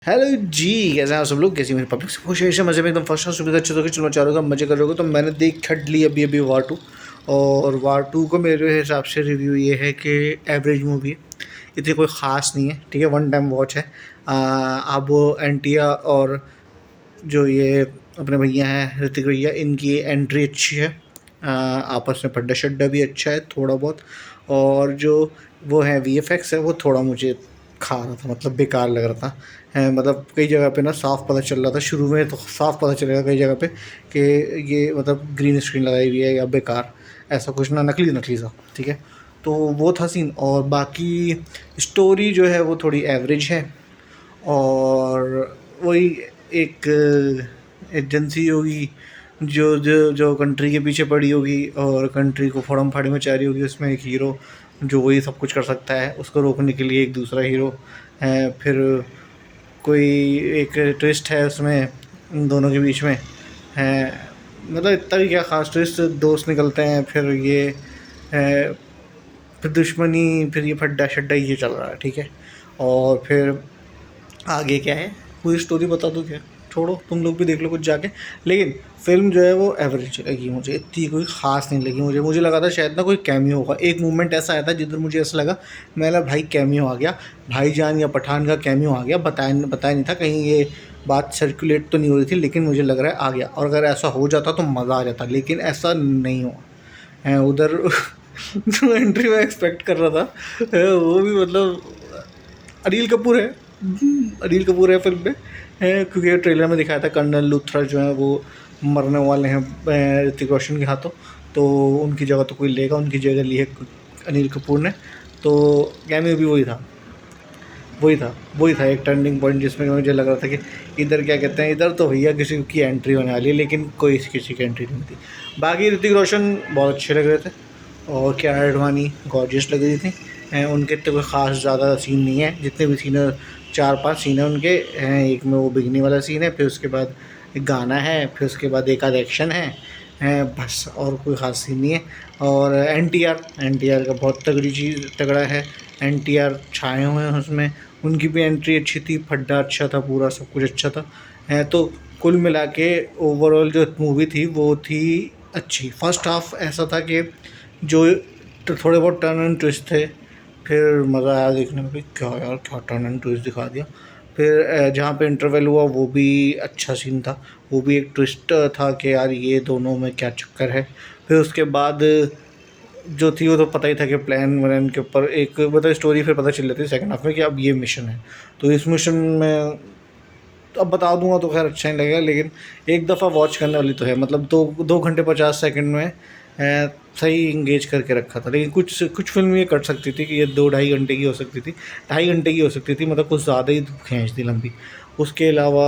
Hello जी, कैसे हैं आप सब लोग। कैसी मेरी पब्लिक से खुश है मज़े में एकदम फर्स्ट क्लास सुविधा अच्छे होकर चलो चारों का मजे कर रहे हो। तो मैंने देख खट ली अभी वार 2। और वार 2 को मेरे हिसाब से रिव्यू ये है कि एवरेज मूवी है, इतनी कोई ख़ास नहीं है। ठीक है, वन टाइम वॉच है। अब वो एंटिया और जो ये अपने भैया हैं ऋतिक भैया, इनकी एंट्री अच्छी है। आपस में पड्डा शड्डा भी अच्छा है थोड़ा बहुत। और जो वो है वीएफएक्स है वो थोड़ा मुझे खा रहा था, मतलब बेकार लग रहा था। है मतलब कई जगह पे ना साफ़ पता चल रहा था, शुरू में तो साफ़ पता चलेगा कई जगह पे कि ये मतलब ग्रीन स्क्रीन लगाई हुई है या बेकार, ऐसा कुछ ना, नकली नकली सा। ठीक है, तो वो था सीन। और बाकी स्टोरी जो है वो थोड़ी एवरेज है। और वही एक एजेंसी होगी जो जो जो कंट्री के पीछे पड़ी होगी और कंट्री को फोड़म फाड़ी में चाह रही होगी। उसमें एक हीरो जो वही सब कुछ कर सकता है, उसको रोकने के लिए एक दूसरा हीरो है। फिर कोई एक ट्विस्ट है उसमें इन दोनों के बीच में है। मतलब इतना भी क्या ख़ास ट्विस्ट, दोस्त निकलते हैं, फिर ये है, फिर दुश्मनी, फिर ये फड्डा शड्डा ये चल रहा है। ठीक है, और फिर आगे क्या है पूरी स्टोरी बता दूँ क्या, छोड़ो तुम लोग भी देख लो कुछ जाके। लेकिन फ़िल्म जो है वो एवरेज लगी मुझे, इतनी कोई ख़ास नहीं लगी मुझे लगा था शायद ना कोई कैमियो होगा। एक मोमेंट ऐसा आया था जिधर मुझे ऐसा लगा, मैंने भाई कैमियो आ गया, भाईजान या पठान का कैमियो आ गया। बताया बताया नहीं था, कहीं ये बात सर्कुलेट तो नहीं हो रही थी, लेकिन मुझे लग रहा है आ गया। और अगर ऐसा हो जाता तो मज़ा आ जाता, लेकिन ऐसा नहीं हुआ है उधर। जो एंट्री मैं एक्सपेक्ट कर रहा था वो भी मतलब अनिल कपूर है। अनिल कपूर है फिल्म में, है क्योंकि ट्रेलर में दिखाया था कर्नल लूथरा जो है वो मरने वाले हैं ऋतिक रोशन के हाथों। तो उनकी जगह तो कोई लेगा, उनकी जगह ली है अनिल कपूर ने। तो कैमियो भी वही था एक टर्निंग पॉइंट जिसमें मुझे लग रहा था कि इधर क्या कहते हैं, इधर तो भैया किसी की एंट्री होने वाली है, लेकिन कोई किसी की एंट्री नहीं थी। बाकी ऋतिक रोशन बहुत अच्छे लग रहे थे और कियारा एडवाणी गॉर्जियस लग रही थी। उनके इतने कोई ख़ास ज़्यादा सीन नहीं है, जितने भी सीन है 4-5 सीन है उनके हैं। एक में वो बिगनी वाला सीन है, फिर उसके बाद एक गाना है, फिर उसके बाद एक आध एक्शन है बस, और कोई ख़ास सीन नहीं है। और एन टी आर का बहुत तगड़ी चीज़ तगड़ा है। एन छाए हुए हैं उसमें, उनकी भी एंट्री अच्छी थी, फड्डा अच्छा था, पूरा सब कुछ अच्छा था। तो कुल मिला के ओवरऑल जो मूवी थी वो थी अच्छी। फर्स्ट हाफ ऐसा था कि जो तो थोड़े बहुत टर्न एंड ट्विस्ट थे, फिर मज़ा आया देखने में भी, क्या यार क्या टर्न एंड ट्विस्ट दिखा दिया। फिर जहाँ पे इंटरवल हुआ वो भी अच्छा सीन था, वो भी एक ट्विस्ट था कि यार ये दोनों में क्या चक्कर है। फिर उसके बाद जो थी वो तो पता ही था कि प्लान व्लान के ऊपर एक मतलब स्टोरी फिर पता चल जाती है सेकंड हाफ में कि अब ये मिशन है। तो इस मिशन में अब बता दूंगा तो खैर अच्छा नहीं लगेगा, लेकिन एक दफ़ा वॉच करने वाली तो है। मतलब 2 घंटे 50 सेकंड में सही इंगेज करके रखा था। लेकिन कुछ कुछ फिल्म ये कर सकती थी कि ये 2-2.5 घंटे की हो सकती थी, 2.5 घंटे की हो सकती थी, मतलब कुछ ज़्यादा ही खींच दी लंबी। उसके अलावा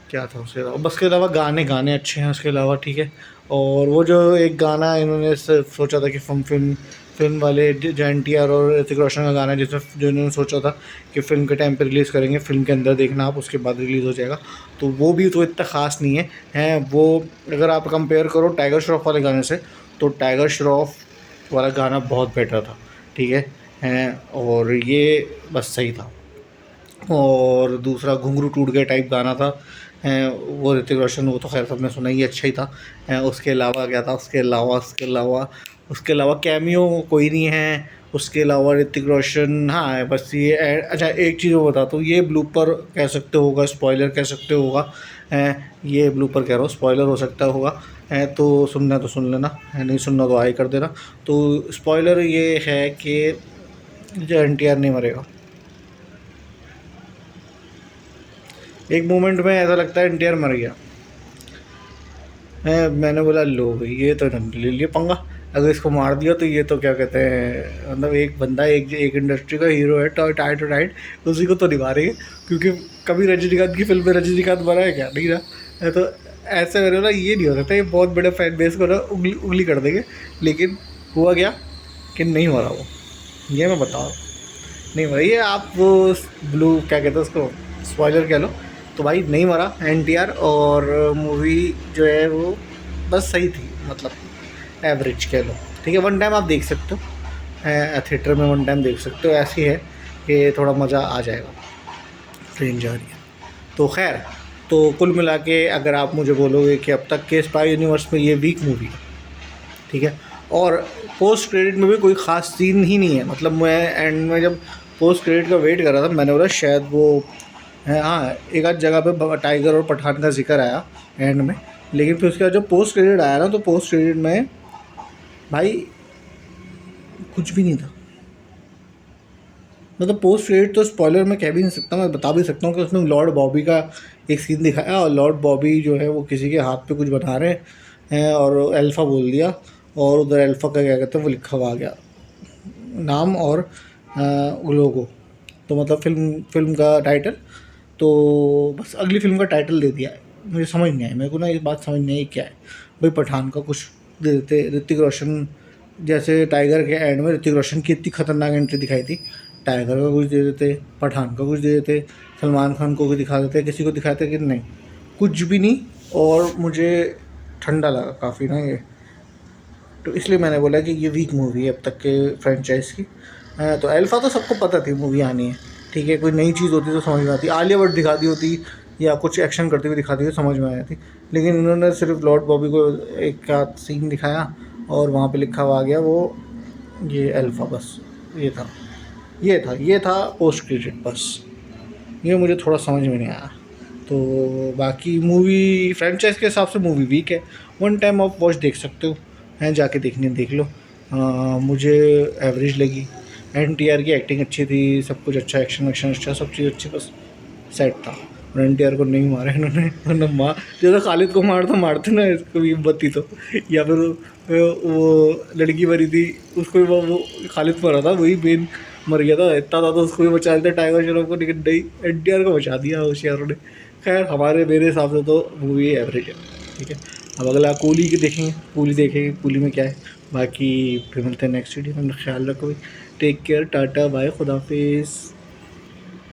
क्या था उसके अलावा, बस के अलावा गाने गाने अच्छे हैं उसके अलावा। ठीक है, और वो जो एक गाना इन्होंने सोचा था कि फिल्म वाले जो एन और ऋतिक रोशन का गाना है, जिसमें जो इन्होंने सोचा था कि फ़िल्म के टाइम पे रिलीज़ करेंगे, फ़िल्म के अंदर देखना आप, उसके बाद रिलीज़ हो जाएगा। तो वो भी तो इतना ख़ास नहीं है। वो अगर आप कंपेयर करो टाइगर श्रॉफ वाले गाने से, तो टाइगर श्रॉफ वाला गाना बहुत बेटर था। ठीक है, और ये बस सही था। और दूसरा घुंघरू टूट गया टाइप गाना था, वो ऋतिक रोशन, वो तो खैर सबने सुना ही, अच्छा ही था। उसके अलावा क्या था, उसके अलावा कैमियो कोई नहीं है। उसके अलावा ऋतिक रोशन, हाँ बस ये अच्छा एक चीज़ वो बता, तो ये ब्लूपर कह सकते होगा, स्पॉइलर कह सकते होगा। ये ब्लूपर कह रहा हूँ, स्पॉइलर हो सकता होगा। तो सुनना तो सुन लेना, नहीं सुनना तो आए कर देना। तो स्पॉइलर ये है कि जो एन नहीं मरेगा। एक मोमेंट में ऐसा लगता है एन मर गया है। मैंने बोला लो भाई ये तो ले लिए पंगा, अगर इसको मार दिया तो ये तो क्या कहते हैं, मतलब एक बंदा एक इंडस्ट्री का हीरो है, टाइट टू टाइट, उसी को तो निभा रही है। क्योंकि कभी रजनीकांत की फिल्म में रजनीकांत मरा है क्या, नहीं ना है। तो ऐसे मेरे ना ये नहीं हो सकता, ये बहुत बड़े फैन बेस को ना उंगली उंगली कर देंगे। लेकिन हुआ क्या कि नहीं मरा वो, ये मैं बता रहा हूँ, नहीं मरा ये। आप वो ब्लू क्या कहते हैं उसको, स्पॉइलर कह लो। तो भाई नहीं मरा एन और मूवी जो है वो बस सही थी, मतलब एवरेज कह लो। ठीक है, वन टाइम आप देख सकते हो, थिएटर में वन टाइम देख सकते हो। ऐसी है कि थोड़ा मज़ा आ जाएगा। ट्रेन जा रही है। तो खैर, तो कुल मिला के अगर आप मुझे बोलोगे कि अब तक के स्पाई यूनिवर्स में ये वीक मूवी है, ठीक है। और पोस्ट क्रेडिट में भी कोई ख़ास सीन ही नहीं है। मतलब मैं एंड में जब पोस्ट क्रेडिट का वेट कर रहा था, मैंने बोला शायद वो है, हाँ एक आध जगह पे टाइगर और पठान का जिक्र आया एंड में, लेकिन फिर उसके बाद जब पोस्ट क्रेडिट आया ना, तो पोस्ट क्रेडिट में भाई कुछ भी नहीं था। मतलब पोस्ट क्रेडिट तो स्पॉइलर मैं कह भी नहीं सकता, मैं बता भी सकता हूँ कि उसमें लॉर्ड बॉबी का एक सीन दिखाया, और लॉर्ड बॉबी जो है वो किसी के हाथ पे कुछ बना रहे हैं और अल्फ़ा बोल दिया, और उधर अल्फ़ा का क्या कहते हैं वो लिखा हुआ आ गया नाम और लोगो। तो मतलब फिल्म का टाइटल, तो बस अगली फिल्म का टाइटल दे दिया है। मुझे समझ नहीं आया, मेरे को ना ये बात समझ नहीं आई क्या है भाई। पठान का कुछ दे देते, ऋतिक रोशन जैसे टाइगर के एंड में ऋतिक रोशन की इतनी खतरनाक एंट्री दिखाई थी, टाइगर का कुछ दे देते, पठान का कुछ दे देते, सलमान खान को भी दिखा देते, किसी को दिखाते कि नहीं, कुछ भी नहीं। और मुझे ठंडा लगा काफ़ी ना ये, तो इसलिए मैंने बोला कि ये वीक मूवी है अब तक के फ्रेंचाइज की। तो अल्फ़ा तो सबको पता थी मूवी आनी है, ठीक है, कोई नई चीज़ होती तो समझ में आती, आलिया भट्ट दिखा दी होती या कुछ एक्शन करते हुए दिखाती तो समझ में आ जाती, लेकिन इन्होंने सिर्फ लॉर्ड बॉबी को एक आध सीन दिखाया और वहाँ पे लिखा हुआ आ गया वो ये अल्फ़ा, बस ये था पोस्ट क्रेडिट, बस ये मुझे थोड़ा समझ में नहीं आया। तो बाकी मूवी फ्रेंचाइज के हिसाब से मूवी वीक है, वन टाइम आप वॉच देख सकते हो, हैं जाके देखनी देख लो। मुझे एवरेज लगी। NTR की एक्टिंग अच्छी थी, सब कुछ अच्छा, एक्शन अच्छा, सब चीज़ अच्छी, बस सेट था। और NTR को नहीं मारा इन्होंने, वरना मार जैसे खालिद को मारते ना इसको भी बत्ती तो, या फिर वो लड़की मरी थी उसको भी वो खालिद मरा था, वही मेन मर गया था, इतना था तो उसको भी बचा लेते टाइगर श्रॉफ को, लेकिन नहीं, NTR को बचा दिया होशियारों ने। खैर मेरे हिसाब से तो मूवी एवरेज है, ठीक है। अब अगला कूली के देखेंगे कूली में क्या है। बाकी फिर मिलते हैं नेक्स्ट वीडियो में, ख्याल रखो भाई, टेक केयर, टाटा बाय, खुदा हाफिज़।